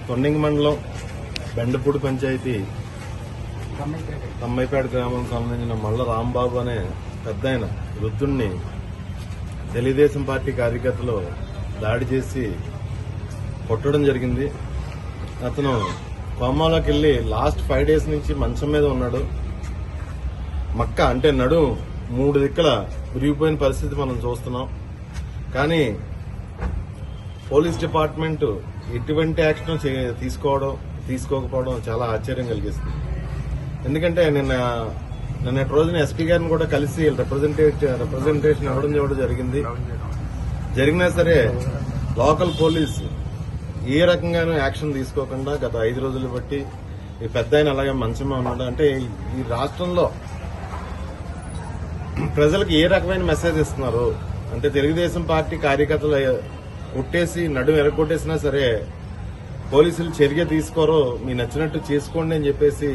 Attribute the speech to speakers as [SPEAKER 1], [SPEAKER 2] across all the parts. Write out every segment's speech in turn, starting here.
[SPEAKER 1] తొండింగి మండలం బెండపూడి పంచాయతీ తమ్మైపేట గ్రామం సంబంధించిన మల్ల రాంబాబు అనే పెద్దాయన వృద్ధుణ్ణి తెలుగుదేశం పార్టీ కార్యకర్తలు దాడి చేసి కొట్టడం జరిగింది. అతను కోమాలోకి వెళ్లి లాస్ట్ 5 days నుంచి మంచం మీద ఉన్నాడు. మక్క అంటే నడు 3 దిక్కుల విరిగిపోయిన పరిస్థితి మనం చూస్తున్నాం. కానీ పోలీస్ డిపార్ట్మెంట్ ఎటువంటి యాక్షన్ తీసుకోకపోవడం చాలా ఆశ్చర్యం కలిగిస్తుంది. ఎందుకంటే నిన్నటి రోజున ఎస్పీ గారిని కూడా కలిసి రిప్రజెంటేషన్ ఇవ్వడం జరిగినా సరే లోకల్ పోలీసు ఏ రకంగానూ యాక్షన్ తీసుకోకుండా గత 5 రోజులు బట్టి ఈ పెద్ద ఆయన అలాగే మంచమే ఉన్నాడు. అంటే ఈ రాష్ట్రంలో ప్రజలకు ఏ రకమైన మెసేజ్ ఇస్తున్నారు అంటే తెలుగుదేశం పార్టీ కార్యకర్తలు కొట్టేసి నడుము ఎరగొట్టేసినా సరే పోలీసులు చర్య తీసుకోరు, మీ నచ్చినట్టు చేసుకోండి అని చెప్పేసి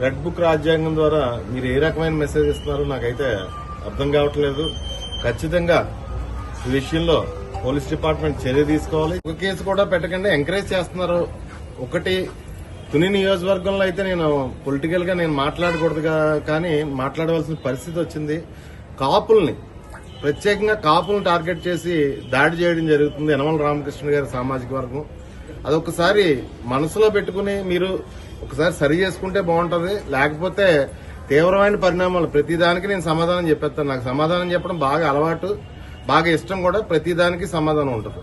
[SPEAKER 1] రెడ్ బుక్ రాజ్యాంగం ద్వారా మీరు ఏ రకమైన మెసేజ్ ఇస్తున్నారో నాకైతే అర్థం కావట్లేదు. ఖచ్చితంగా ఈ విషయంలో పోలీస్ డిపార్ట్మెంట్ చర్య తీసుకోవాలి. ఒక కేసు కూడా పెట్టకుండా ఎంకరేజ్ చేస్తున్నారు. ఒకటి తుని నియోజకవర్గంలో అయితే నేను పొలిటికల్ గా నేను మాట్లాడకూడదు కానీ మాట్లాడవలసిన పరిస్థితి వచ్చింది. కాపుల్ని ప్రత్యేకంగా కాపులను టార్గెట్ చేసి దాడి చేయడం జరుగుతుంది యనమల రామకృష్ణ గారి సామాజిక వర్గం. అదొకసారి మనసులో పెట్టుకుని మీరు ఒకసారి సరి చేసుకుంటే బాగుంటది. లేకపోతే తీవ్రమైన పరిణామాలు ప్రతిదానికి నేను సమాధానం చెప్పేస్తాను. నాకు సమాధానం చెప్పడం బాగా అలవాటు, బాగా ఇష్టం కూడా. ప్రతిదానికి సమాధానం ఉంటుంది.